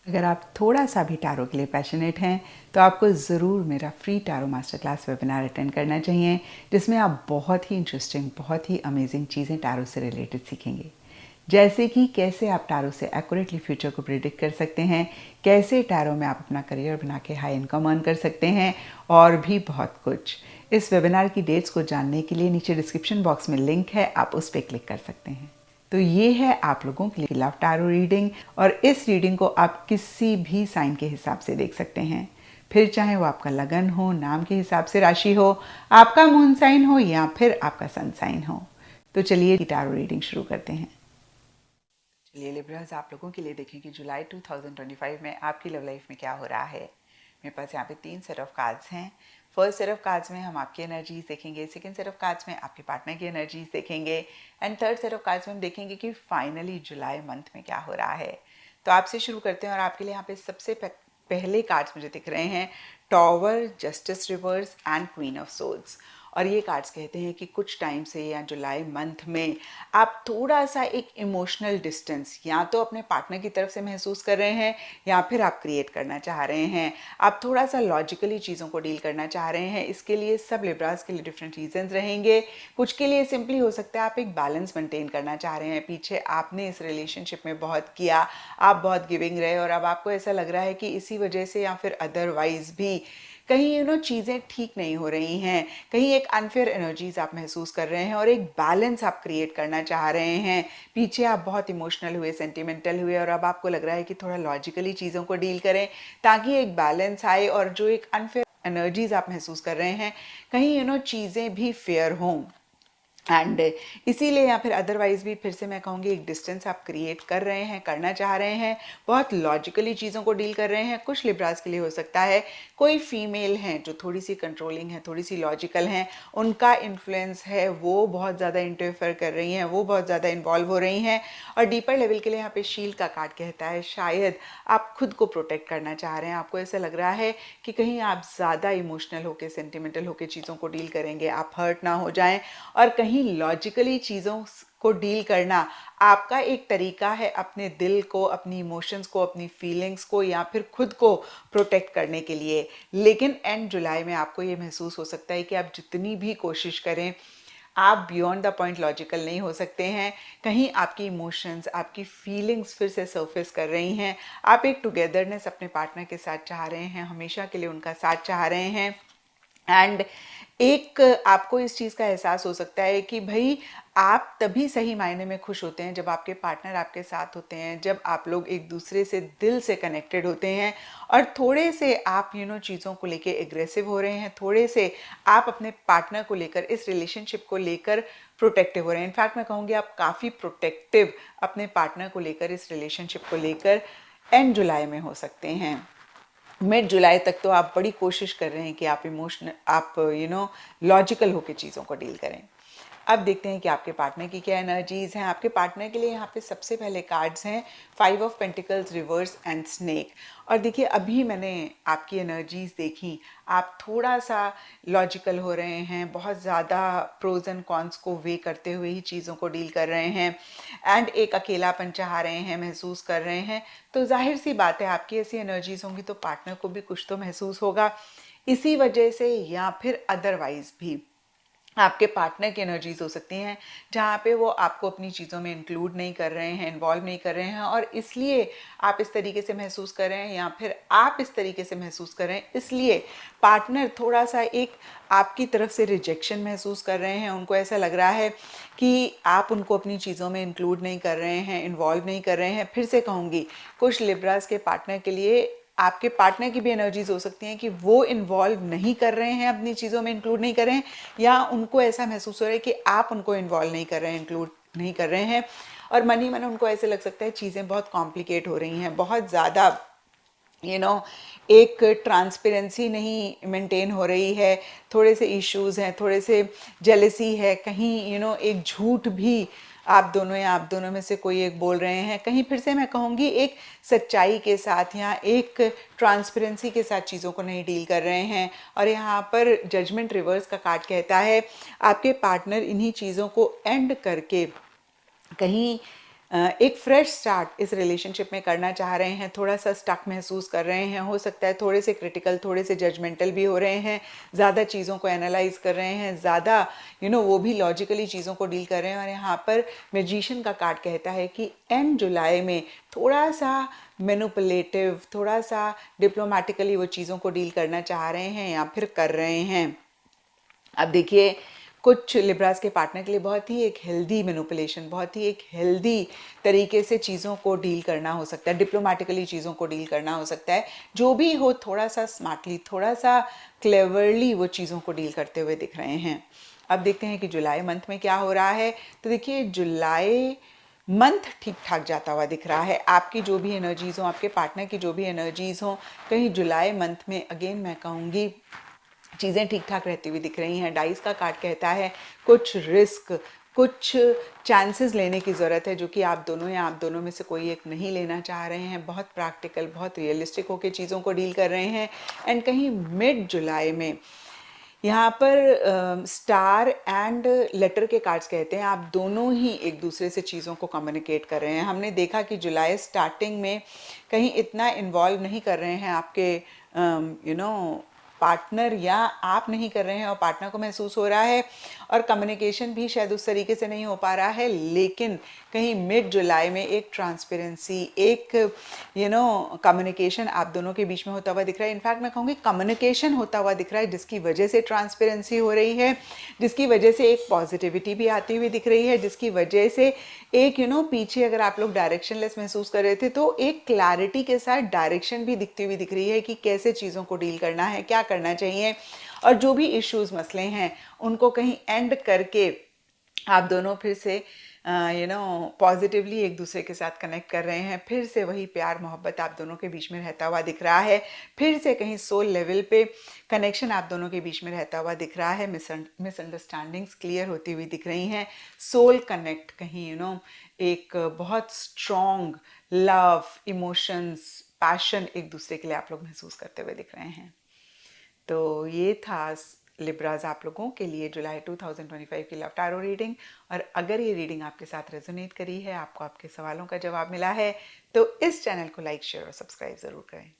अगर आप थोड़ा सा भी टैरो के लिए पैशनेट हैं तो आपको ज़रूर मेरा free tarot master class webinar attend करना चाहिए, जिसमें आप बहुत ही इंटरेस्टिंग, बहुत ही अमेजिंग चीज़ें टैरो से रिलेटेड सीखेंगे। जैसे कि कैसे आप टैरो से एक्यूरेटली फ्यूचर को प्रिडिक्ट कर सकते हैं, कैसे टैरो में आप अपना करियर बना के हाई इनकम अर्न कर सकते हैं, और भी बहुत कुछ। इस वेबिनार की डेट्स को जानने के लिए नीचे डिस्क्रिप्शन बॉक्स में लिंक है, आप उस पर क्लिक कर सकते हैं। तो ये है आप लोगों के लिए लव टैरो रीडिंग, और इस रीडिंग को आप किसी भी साइन के हिसाब से देख सकते हैं। फिर चाहे वो आपका लगन हो, नाम के हिसाब से राशि हो, आपका मून साइन हो, या फिर आपका सन साइन हो। तो चलिए टैरो रीडिंग शुरू करते हैं। चलिए लिब्रास, आप लोगों के लिए देखें कि जुलाई 2025 में आपकी लव लाइफ में क्या हो रहा है। मेरे पास यहाँ पे 3 सेट ऑफ कार्ड्स हैं। फर्स्ट सेट ऑफ कार्ड्स में हम आपकी एनर्जीज देखेंगे, सेकंड सेट ऑफ कार्ड्स में आपके पार्टनर की एनर्जीज देखेंगे, and third set of cards में हम देखेंगे कि फाइनली जुलाई मंथ में क्या हो रहा है। तो आपसे शुरू करते हैं, और आपके लिए यहाँ पे सबसे पहले कार्ड्स मुझे दिख रहे हैं tower, justice reverse and queen of souls. और ये कार्ड्स कहते हैं कि कुछ टाइम से या जुलाई मंथ में आप थोड़ा सा एक इमोशनल डिस्टेंस या तो अपने पार्टनर की तरफ से महसूस कर रहे हैं, या फिर आप क्रिएट करना चाह रहे हैं। आप थोड़ा सा लॉजिकली चीज़ों को डील करना चाह रहे हैं। इसके लिए सब लिब्रास के लिए डिफरेंट रीजंस रहेंगे। कुछ के लिए सिंपली हो सकता है आप एक बैलेंस मेंटेन करना चाह रहे हैं। पीछे आपने इस रिलेशनशिप में बहुत किया, आप बहुत गिविंग रहे, और अब आपको ऐसा लग रहा है कि इसी वजह से या फिर अदरवाइज भी कहीं चीज़ें ठीक नहीं हो रही हैं, कहीं एक अनफेयर एनर्जीज आप महसूस कर रहे हैं, और एक बैलेंस आप क्रिएट करना चाह रहे हैं। पीछे आप बहुत इमोशनल हुए, सेंटिमेंटल हुए, और अब आपको लग रहा है कि थोड़ा लॉजिकली चीज़ों को डील करें ताकि एक बैलेंस आए, और जो एक अनफेयर एनर्जीज आप महसूस कर रहे हैं कहीं चीज़ें भी फेयर हों। एंड इसीलिए या फिर अदरवाइज भी फिर से मैं कहूँगी एक डिस्टेंस आप क्रिएट कर रहे हैं, करना चाह रहे हैं, बहुत लॉजिकली चीज़ों को डील कर रहे हैं। कुछ लिब्रास के लिए हो सकता है कोई फीमेल हैं जो थोड़ी सी कंट्रोलिंग है, थोड़ी सी लॉजिकल हैं, उनका इन्फ्लुएंस है, वो बहुत ज़्यादा इंटरफेयर कर रही हैं, वो बहुत ज़्यादा इन्वॉल्व हो रही हैं। और डीपर लेवल के लिए यहाँ पे शील्ड का कार्ड कहता है शायद आप खुद को प्रोटेक्ट करना चाह रहे हैं। आपको ऐसा लग रहा है कि कहीं आप ज़्यादा इमोशनल होकर, सेंटिमेंटल होकर चीज़ों को डील करेंगे, आप हर्ट ना हो जाएं, और कहीं लॉजिकली चीज़ों को डील करना आपका एक तरीका है अपने दिल को, अपनी इमोशंस को, अपनी फीलिंग्स को, या फिर खुद को प्रोटेक्ट करने के लिए। लेकिन एंड जुलाई में आपको ये महसूस हो सकता है कि आप जितनी भी कोशिश करें, आप बियॉन्ड द पॉइंट लॉजिकल नहीं हो सकते हैं। कहीं आपकी इमोशंस, आपकी फीलिंग्स फिर से सरफेस कर रही हैं। आप एक टुगेदरनेस अपने पार्टनर के साथ चाह रहे हैं, हमेशा के लिए उनका साथ चाह रहे हैं। एंड एक आपको इस चीज़ का एहसास हो सकता है कि भाई आप तभी सही मायने में खुश होते हैं जब आपके पार्टनर आपके साथ होते हैं, जब आप लोग एक दूसरे से दिल से कनेक्टेड होते हैं, और थोड़े से आप चीज़ों को लेके एग्रेसिव हो रहे हैं, थोड़े से आप अपने पार्टनर को लेकर, इस रिलेशनशिप को लेकर प्रोटेक्टिव हो रहे हैं। इनफैक्ट मैं कहूँगी आप काफ़ी प्रोटेक्टिव अपने पार्टनर को लेकर, इस रिलेशनशिप को लेकर एंड जुलाई में हो सकते हैं। मिड जुलाई तक तो आप बड़ी कोशिश कर रहे हैं कि आप इमोशनल, आप लॉजिकल होकर चीज़ों को डील करें। अब देखते हैं कि आपके पार्टनर की क्या एनर्जीज हैं। आपके पार्टनर के लिए यहाँ पे सबसे पहले कार्ड्स हैं 5 of pentacles, reverse and snake. और देखिए अभी मैंने आपकी एनर्जीज देखी, आप थोड़ा सा लॉजिकल हो रहे हैं, बहुत ज़्यादा प्रोज एंड कॉन्स को वे करते हुए ही चीज़ों को डील कर रहे हैं, एंड एक अकेलापन चाह रहे हैं, महसूस कर रहे हैं। तो जाहिर सी बात है आपकी ऐसी एनर्जीज होंगी तो पार्टनर को भी कुछ तो महसूस होगा। इसी वजह से या फिर अदरवाइज भी आपके पार्टनर की एनर्जीज हो सकती हैं जहाँ पे वो आपको अपनी चीज़ों में इंक्लूड नहीं कर रहे हैं, इन्वॉल्व नहीं कर रहे हैं, और इसलिए आप इस तरीके से महसूस कर रहे हैं, या फिर आप इस तरीके से महसूस कर रहे हैं, इसलिए पार्टनर थोड़ा सा एक आपकी तरफ से रिजेक्शन महसूस कर रहे हैं। उनको ऐसा लग रहा है कि आप उनको अपनी चीज़ों में इंक्लूड नहीं कर रहे हैं, इन्वॉल्व नहीं कर रहे हैं। फिर से कहूँगी कुछ लिब्रास के पार्टनर के लिए आपके पार्टनर की भी एनर्जीज हो सकती हैं कि वो इन्वॉल्व नहीं कर रहे हैं, अपनी चीज़ों में इंक्लूड नहीं कर रहे हैं, या उनको ऐसा महसूस हो रहा है कि आप उनको इन्वॉल्व नहीं कर रहे हैं, इंक्लूड नहीं कर रहे हैं। और मन ही मन उनको ऐसे लग सकता है चीज़ें बहुत कॉम्प्लिकेट हो रही हैं, बहुत ज़्यादा एक ट्रांसपेरेंसी नहीं मेंटेन हो रही है, थोड़े से इश्यूज हैं, थोड़े से जेलसी है, कहीं एक झूठ भी आप दोनों या आप दोनों में से कोई एक बोल रहे हैं, कहीं फिर से मैं कहूँगी एक सच्चाई के साथ या एक ट्रांसपेरेंसी के साथ चीज़ों को नहीं डील कर रहे हैं। और यहाँ पर जजमेंट रिवर्स का कार्ड कहता है आपके पार्टनर इन्हीं चीज़ों को एंड करके कहीं एक फ्रेश स्टार्ट इस रिलेशनशिप में करना चाह रहे हैं, थोड़ा सा स्टक महसूस कर रहे हैं, हो सकता है थोड़े से क्रिटिकल, थोड़े से जजमेंटल भी हो रहे हैं, ज़्यादा चीज़ों को एनालाइज कर रहे हैं, ज़्यादा वो भी लॉजिकली चीज़ों को डील कर रहे हैं। और यहाँ पर मैजिशियन का कार्ड कहता है कि एंड जुलाई में थोड़ा सा मैनिपुलेटिव, थोड़ा सा डिप्लोमेटिकली वो चीज़ों को डील करना चाह रहे हैं या फिर कर रहे हैं। अब देखिए, कुछ लिब्रास के पार्टनर के लिए बहुत ही एक हेल्दी मैनिपुलेशन, बहुत ही एक हेल्दी तरीके से चीज़ों को डील करना हो सकता है, डिप्लोमेटिकली चीज़ों को डील करना हो सकता है। जो भी हो, थोड़ा सा स्मार्टली, थोड़ा सा क्लेवरली वो चीज़ों को डील करते हुए दिख रहे हैं। अब देखते हैं कि जुलाई मंथ में क्या हो रहा है। तो देखिए, जुलाई मंथ ठीक ठाक जाता हुआ दिख रहा है। आपकी जो भी एनर्जीज़ हों, आपके पार्टनर की जो भी एनर्जीज़ हों, कहीं जुलाई मंथ में अगेन मैं कहूँगी चीज़ें ठीक ठाक रहती हुई दिख रही हैं। डाइस का कार्ड कहता है कुछ रिस्क, कुछ चांसेस लेने की ज़रूरत है, जो कि आप दोनों या आप दोनों में से कोई एक नहीं लेना चाह रहे हैं। बहुत प्रैक्टिकल, बहुत रियलिस्टिक होकर चीज़ों को डील कर रहे हैं। एंड कहीं मिड जुलाई में यहाँ पर स्टार एंड लेटर के कार्ड्स कहते हैं आप दोनों ही एक दूसरे से चीज़ों को कम्युनिकेट कर रहे हैं। हमने देखा कि जुलाई स्टार्टिंग में कहीं इतना इन्वॉल्व नहीं कर रहे हैं आपके पार्टनर, या आप नहीं कर रहे हैं और पार्टनर को महसूस हो रहा है, और कम्युनिकेशन भी शायद उस तरीके से नहीं हो पा रहा है। लेकिन कहीं मिड जुलाई में एक ट्रांसपेरेंसी, एक कम्युनिकेशन आप दोनों के बीच में होता हुआ दिख रहा है। इनफैक्ट मैं कहूँगी कम्युनिकेशन होता हुआ दिख रहा है, जिसकी वजह से ट्रांसपेरेंसी हो रही है, जिसकी वजह से एक पॉजिटिविटी भी आती हुई दिख रही है, जिसकी वजह से एक पीछे अगर आप लोग डायरेक्शनलेस महसूस कर रहे थे, तो एक क्लैरिटी के साथ डायरेक्शन भी दिखती हुई दिख रही है कि कैसे चीज़ों को डील करना है, क्या करना चाहिए। और जो भी इश्यूज मसले हैं उनको कहीं एंड करके आप दोनों फिर से पॉजिटिवली एक दूसरे के साथ कनेक्ट कर रहे हैं। फिर से वही प्यार मोहब्बत आप दोनों के बीच में रहता हुआ दिख रहा है। फिर से कहीं सोल लेवल पे कनेक्शन आप दोनों के बीच में रहता हुआ दिख रहा है। मिसअंडरस्टैंडिंग्स क्लियर होती हुई दिख रही हैं। सोल कनेक्ट कहीं एक बहुत स्ट्रॉन्ग लव, इमोशंस, पैशन एक दूसरे के लिए आप लोग महसूस करते हुए दिख रहे हैं। तो ये था लिब्राज आप लोगों के लिए जुलाई 2025 की लव टैरो रीडिंग। और अगर ये रीडिंग आपके साथ रेजोनेट करी है, आपको आपके सवालों का जवाब मिला है, तो इस चैनल को लाइक, शेयर और सब्सक्राइब ज़रूर करें।